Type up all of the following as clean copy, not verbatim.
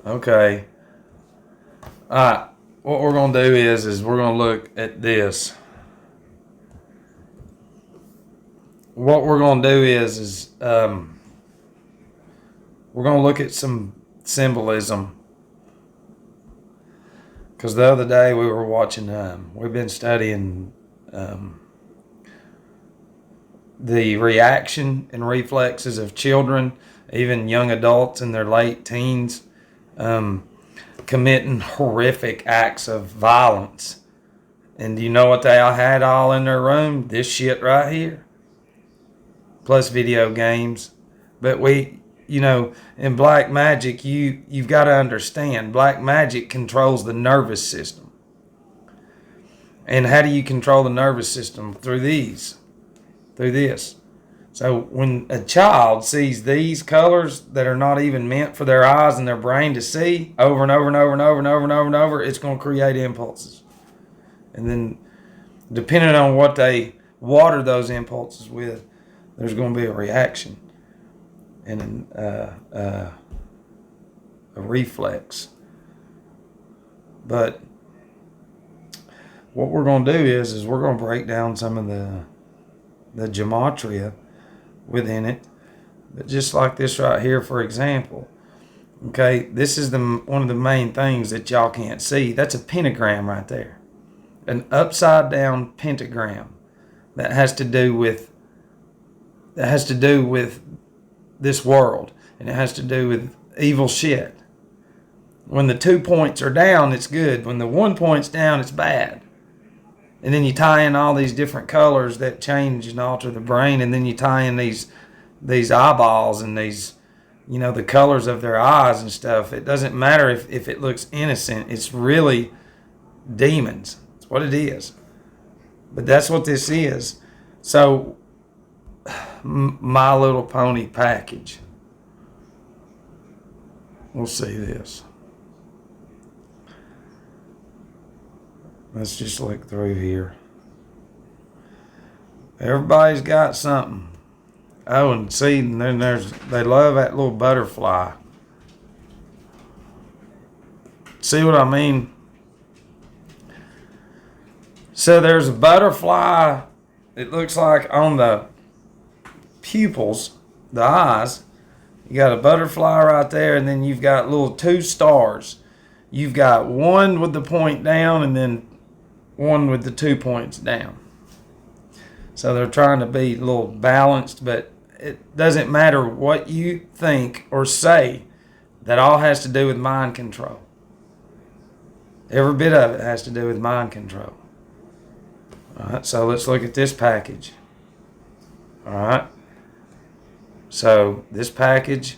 Okay. All right. What we're going to do is we're going to look at this. What we're going to do is we're going to look at some symbolism. Because the other day we were watching, we've been studying the reaction and reflexes of children, even young adults in their late teens, committing horrific acts of violence. And do you know what they all had all in their room? This shit right here. Plus video games. But in black magic, you've got to understand, black magic controls the nervous system. And how do you control the nervous system? Through this. So when a child sees these colors that are not even meant for their eyes and their brain to see over and over and over and over and over and over and over, it's going to create impulses. And then depending on what they water those impulses with, there's going to be a reaction and a reflex. But what we're going to do is we're going to break down some of the gematria within it. But just like this right here, for example, okay, this is one of the main things that y'all can't see. That's a pentagram right there, an upside down pentagram that has to do with this world, and it has to do with evil shit. When the 2 points are down, it's good. When the 1 point's down, it's bad. And then you tie in all these different colors that change and alter the brain, and then you tie in these eyeballs and these, the colors of their eyes and stuff. It doesn't matter if it looks innocent. It's really demons. It's what it is. But that's what this is. So, My Little Pony package. We'll see this. Let's just look through here. Everybody's got something. Oh, and see, and then they love that little butterfly. See what I mean? So there's a butterfly, it looks like on the pupils, the eyes. You got a butterfly right there, and then you've got little 2 stars. You've got one with the point down and then one with the 2 points down. So they're trying to be a little balanced, but it doesn't matter what you think or say. That all has to do with mind control. Every bit of it has to do with mind control. All right, so let's look at this package. All right. So this package,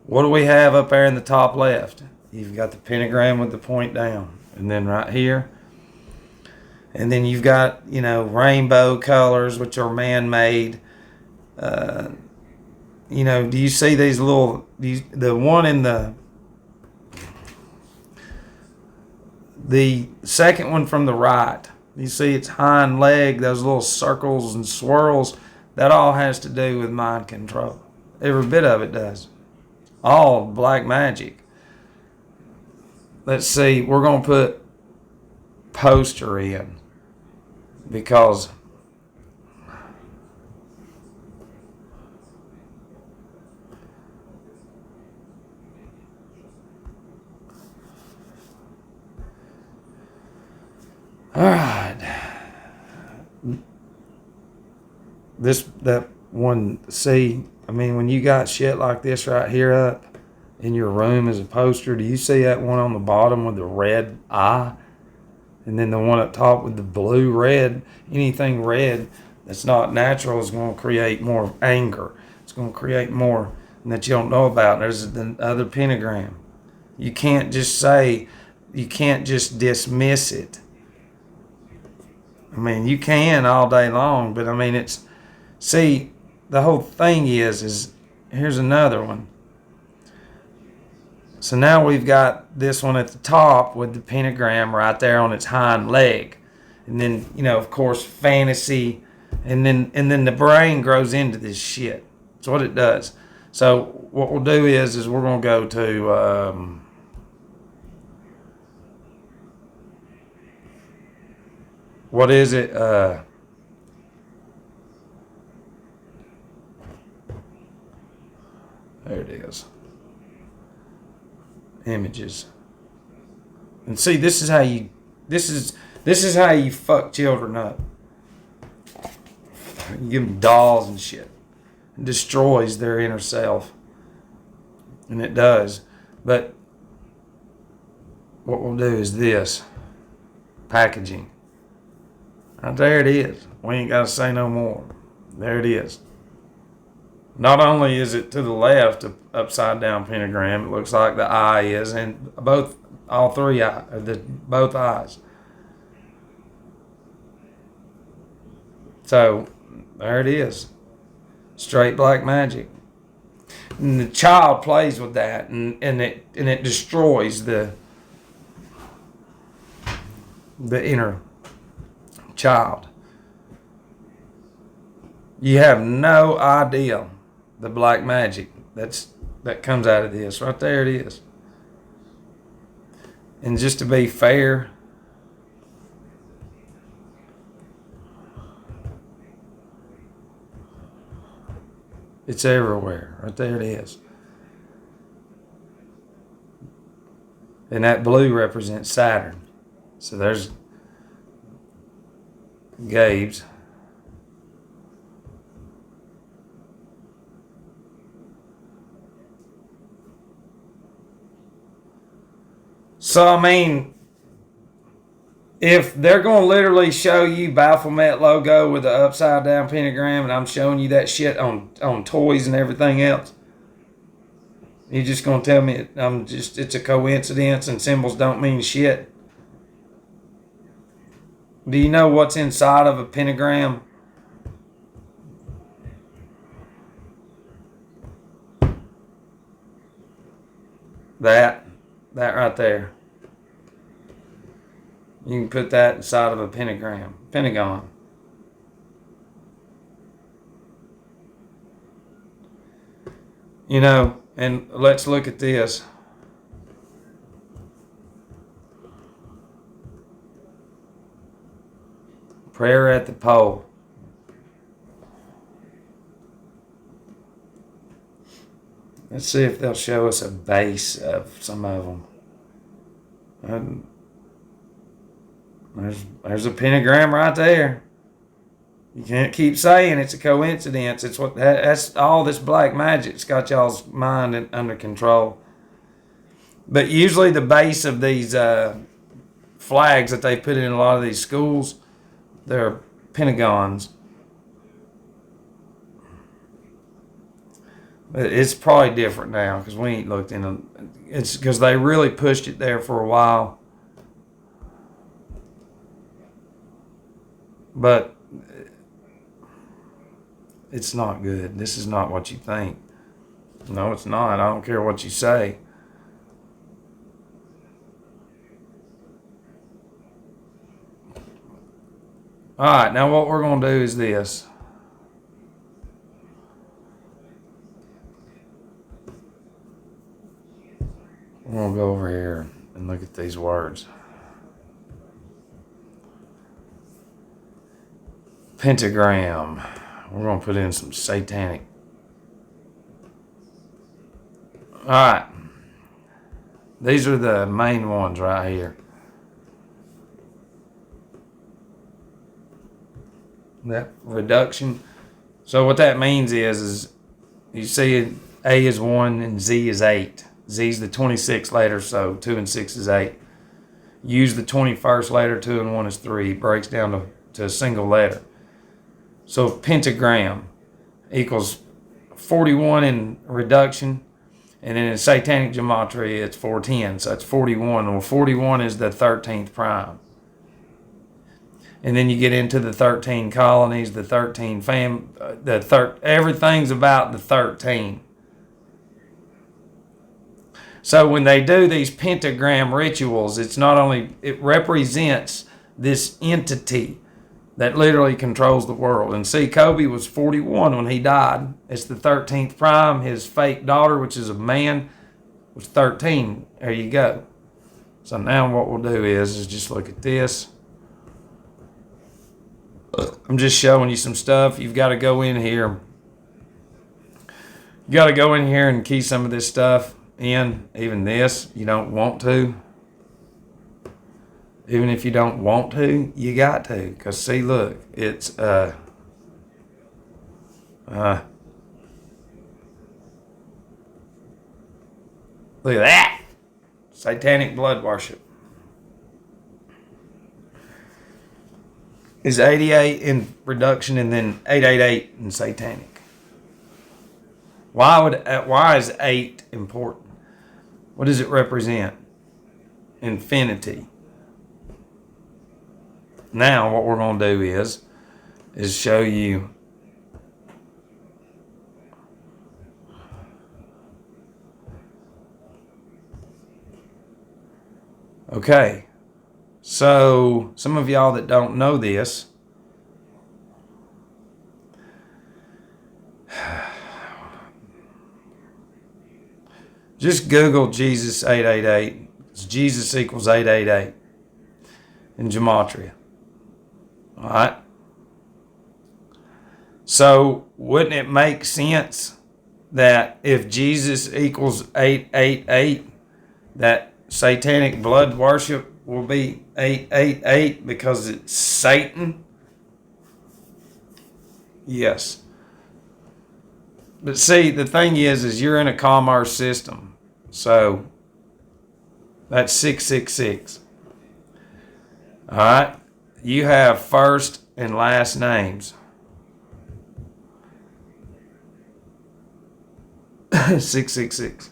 what do we have up there in the top left? You've got the pentagram with the point down. And then right here. And then you've got, rainbow colors, which are man-made. Do you see these little, the one in the second one from the right, you see its hind leg, those little circles and swirls, that all has to do with mind control. Every bit of it does. All black magic. Let's see, we're going to put poster in because all right. That one, see, when you got shit like this right here up in your room as a poster, do you see that one on the bottom with the red eye? And then the one up top with the blue red. Anything red that's not natural is going to create more anger. It's going to create more that you don't know about. There's the other pentagram. You can't just dismiss it. You can all day long, but the whole thing is here's another one. So now we've got this one at the top with the pentagram right there on its hind leg. And then, of course, fantasy. And then the brain grows into this shit. That's what it does. So what we'll do is we're going to go to what is it? There it is. Images. And see, this is how you fuck children up. You give them dolls and shit. It destroys their inner self. And it does. But what we'll do is this. Packaging. Right there it is. We ain't got to say no more. There it is. Not only is it to the left, an upside down pentagram, it looks like the eye is, and both eyes. So there it is. Straight black magic. And the child plays with that, and it destroys the inner child. You have no idea the black magic that comes out of this. Right there it is. And just to be fair, it's everywhere. Right there it is. And that blue represents Saturn. So there's Gabe's. So, I mean, if they're going to literally show you Baphomet logo with the upside down pentagram, and I'm showing you that shit on toys and everything else, you're just going to tell me it's a coincidence and symbols don't mean shit? Do you know what's inside of a pentagram? That right there. You can put that inside of a pentagon. You know, and let's look at this. Prayer at the pole. Let's see if they'll show us a base of some of them. There's a pentagram right there. You can't keep saying it's a coincidence. That's all this black magic's got y'all's mind under control. But usually the base of these flags that they put in a lot of these schools, they're pentagons. It's probably different now because we ain't looked in them. It's because they really pushed it there for a while. But it's not good. This is not what you think. No, it's not. I don't care what you say. All right, now what we're going to do is this. We're going to go over here and look at these words. Pentagram. We're going to put in some satanic. All right. These are the main ones right here. That reduction. So what that means is you see A is 1 and Z is 8. Z is the 26th letter, so 2 and 6 is 8. Use the 21st letter, 2 and 1 is 3. It breaks down to a single letter. So pentagram equals 41 in reduction, and then in satanic gematria it's 410, so it's 41. Well, 41 is the 13th prime. And then you get into the 13 colonies, the 13 everything's about the 13. So when they do these pentagram rituals, it's not only, it represents this entity that literally controls the world. And see, Kobe was 41 when he died. It's the 13th prime. His fake daughter, which is a man, was 13. There you go. So now what we'll do is just look at this. I'm just showing you some stuff. You've got to go in here. You got to go in here and key some of this stuff in. Even this, you don't want to. Even if you don't want to, you got to. Because see, look, it's look at that. Satanic blood worship. Is 88 in reduction and then 888 in satanic. Why is 8 important? What does it represent? Infinity. Now what we're going to do is show you okay. So, some of y'all that don't know this, just Google Jesus 888. Jesus equals 888 in gematria. All right. So, wouldn't it make sense that if Jesus equals 888, that satanic blood worship will be 888 because it's Satan? Yes. But see, the thing is you're in a commerce system. So that's 666. All right. You have first and last names. 666.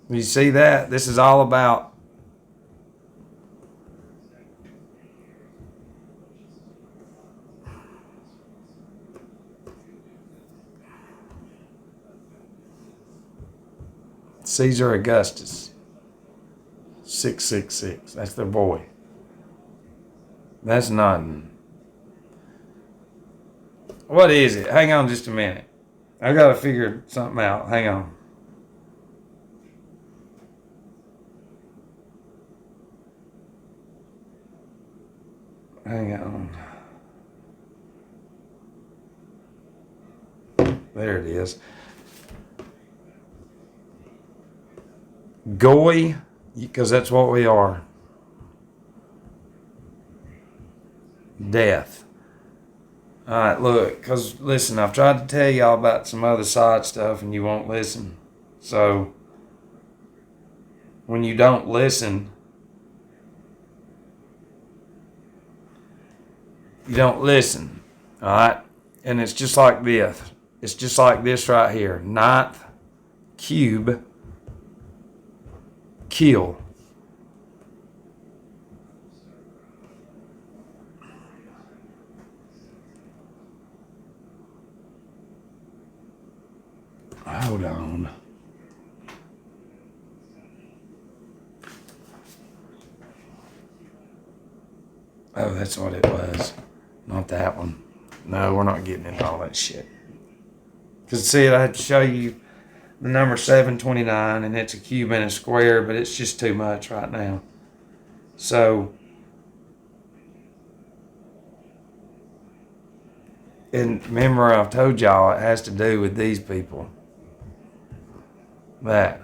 You see that? This is all about Caesar Augustus. 666. That's their boy. That's nothing. What is it? Hang on just a minute. I got to figure something out. Hang on. Hang on. There it is. Goy, because that's what we are. Death. All right, look, because listen, I've tried to tell y'all about some other side stuff and you won't listen. So, when you don't listen, you don't listen, all right? And it's just like this. It's just like this right here. Ninth cube, kill. Hold on. Oh, that's what it was. Not that one. No, we're not getting into all that shit. Because, see, I had to show you the number 729, and it's a cube and a square, but it's just too much right now. So, and remember I've told y'all it has to do with these people. That.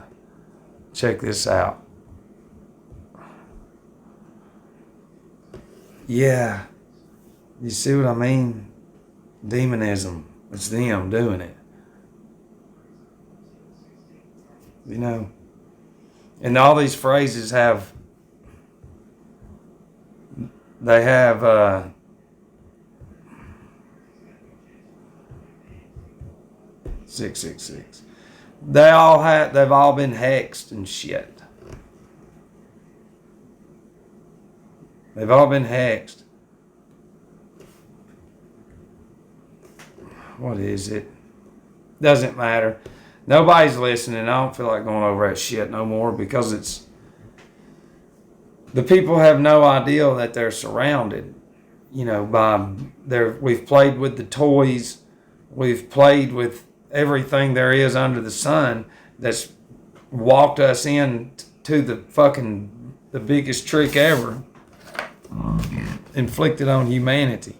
Check this out. Yeah. You see what I mean? Demonism. It's them doing it. You know. And all these phrases have, they have, 666. They've all been hexed and shit. They've all been hexed. What is it? Doesn't matter. Nobody's listening. I don't feel like going over that shit no more because it's, the people have no idea that they're surrounded, you know, we've played with the toys. We've played with everything there is under the sun that's walked us in to the biggest trick ever. inflicted on humanity.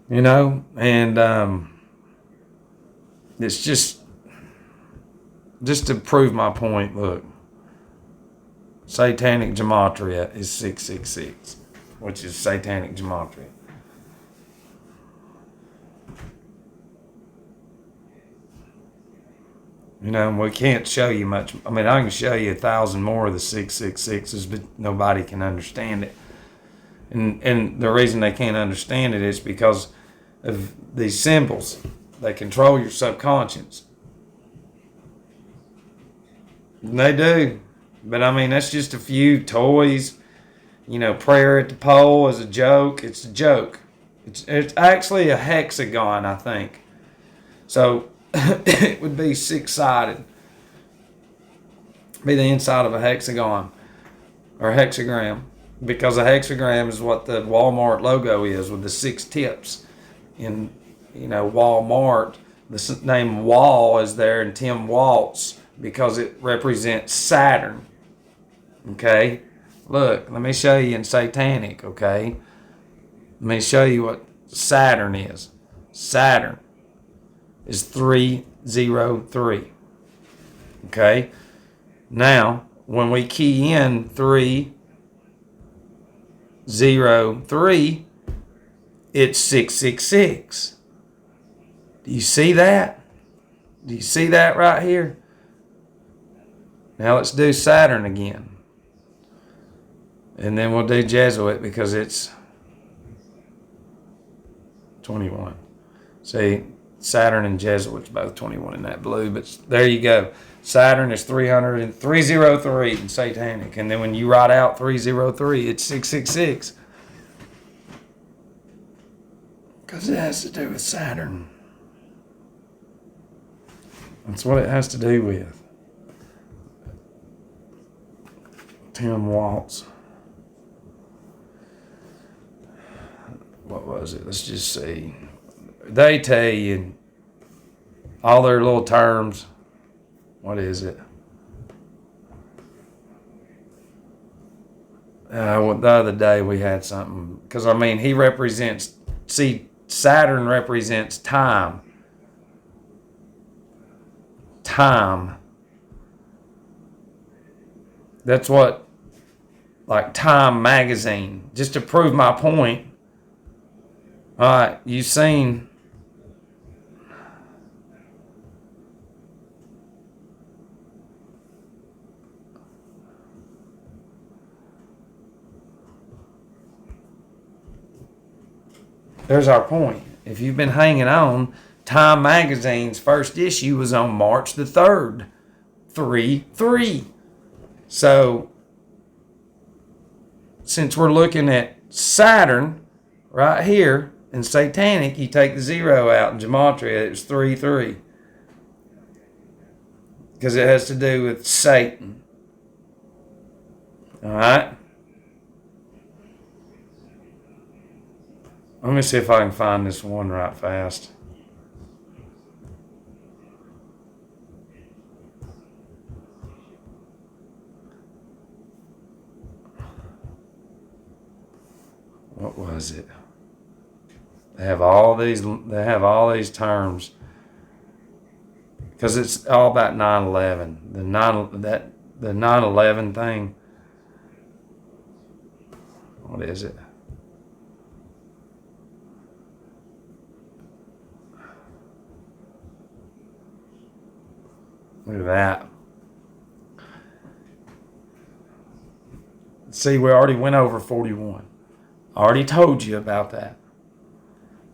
You know, and it's just to prove my point. Look, satanic gematria is 666, which is satanic gematria. You know, we can't show you much. I mean, I can show you 1,000 more of the 666s, but nobody can understand it. And the reason they can't understand it is because of these symbols. They control your subconscious. And they do. But I mean, that's just a few toys. You know, prayer at the pole is a joke. It's a joke. It's actually a hexagon, I think. So it would be six-sided. Be the inside of a hexagon or hexagram, because a hexagram is what the Walmart logo is with the 6 tips. In, you know, Walmart, the name Wall is there in Tim Waltz because it represents Saturn. Okay, look, let me show you in satanic. Okay, let me show you what Saturn is. Saturn is 303. Okay, now when we key in 303, it's 666. Do you see that? Do you see that right here? Now let's do Saturn again. And then we'll do Jesuit because it's 21. See, Saturn and Jesuit's both 21 in that blue, but there you go. Saturn is 303 in satanic. And then when you write out 303, it's 666. Because it has to do with Saturn. That's what it has to do with. Tim Waltz. What was it? Let's just see. They tell you all their little terms. What is it? Well, the other day we had something. Because, I mean, he represents... See, Saturn represents time. Time. That's what... Like Time magazine. Just to prove my point. All right, you've seen... There's our point. If you've been hanging on, Time magazine's first issue was on March the 3rd. 3-3. So, since we're looking at Saturn right here in satanic, you take the 0 out in gematria, it was 3-3. Because it has to do with Satan. All right? Let me see if I can find this one right fast. What was it? They have all these terms. Because it's all about 9/11. The 9/11 thing. What is it? Look at that. See, we already went over 41. I already told you about that.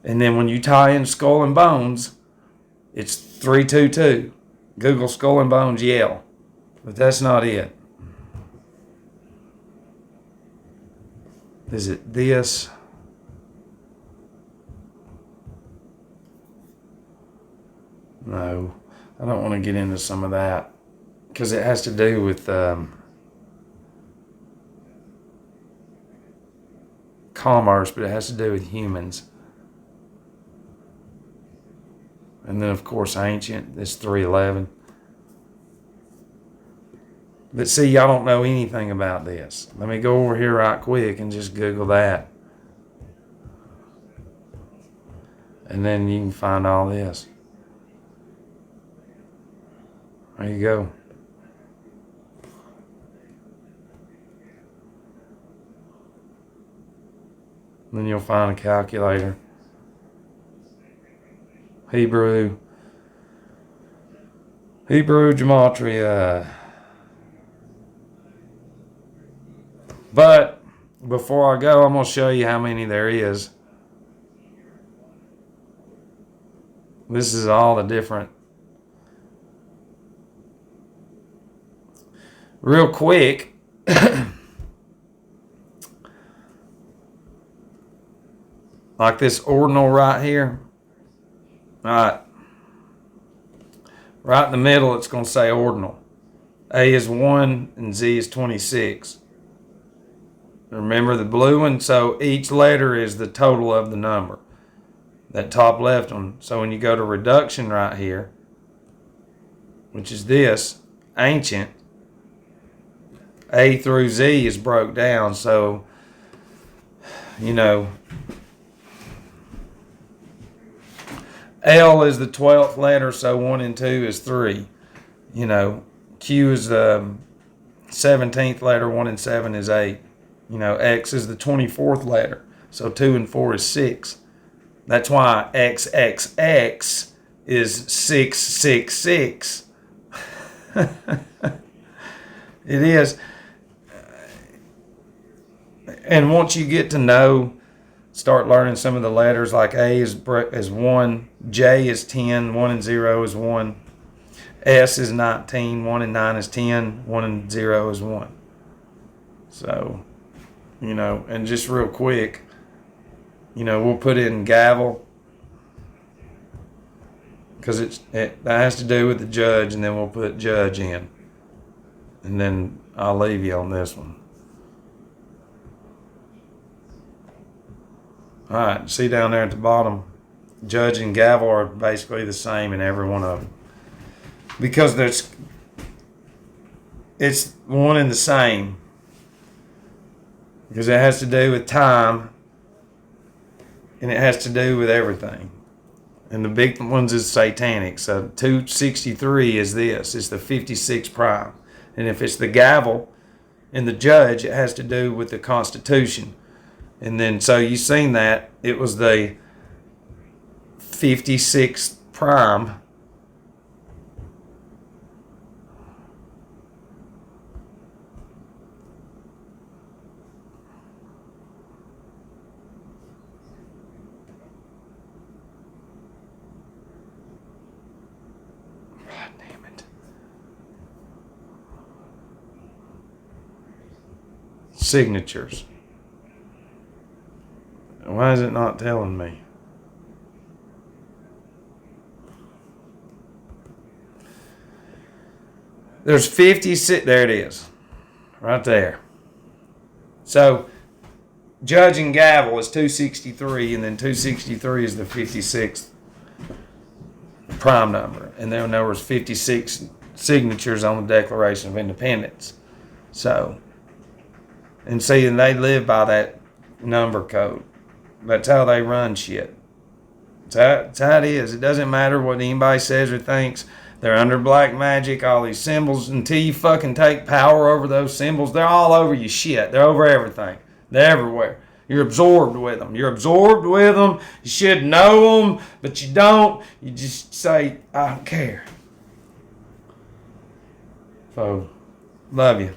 And then when you tie in skull and bones, it's 322. Google skull and bones yell. But that's not it. Is it this? No. I don't want to get into some of that because it has to do with commerce, but it has to do with humans. And then, of course, ancient, this 311. But see, y'all don't know anything about this. Let me go over here right quick and just Google that. And then you can find all this. There you go. Then you'll find a calculator. Hebrew gematria. But before I go, I'm going to show you how many there is. This is all the different. Real quick. Like this ordinal right here. Alright. Right in the middle, it's going to say ordinal. A is 1 and Z is 26. Remember the blue one? So each letter is the total of the number. That top left one. So when you go to reduction right here, which is this, ancient, A through Z is broke down. So, you know, L is the 12th letter, so 1 and 2 is 3. You know, Q is the 17th letter, 1 and 7 is 8. You know, X is the 24th letter, so 2 and 4 is 6. That's why XXX is 666. It is. And once you get to know, start learning some of the letters, like A is 1, J is 10, 1 and 0 is 1. S is 19, 1 and 9 is 10, 1 and 0 is 1. So, you know, and just real quick, you know, we'll put in gavel because that has to do with the judge, and then we'll put judge in. And then I'll leave you on this one. All right, see down there at the bottom, judge and gavel are basically the same in every one of them. Because it's one and the same. Because it has to do with time, and it has to do with everything. And the big ones is satanic. So 263 is this. It's the 56 prime. And if it's the gavel and the judge, it has to do with the Constitution. And then, so you seen that. It was the 56th prime. Signatures. Why is it not telling me? There's 56. There it is. Right there. So, judge and gavel is 263, and then 263 is the 56th prime number. And then there was 56 signatures on the Declaration of Independence. So, and see, and they live by that number code. That's how they run shit. That's how it is. It doesn't matter what anybody says or thinks. They're under black magic, all these symbols. Until you fucking take power over those symbols, they're all over your shit. They're over everything. They're everywhere. You're absorbed with them. You're absorbed with them. You should know them, but you don't. You just say, I don't care. So, love you.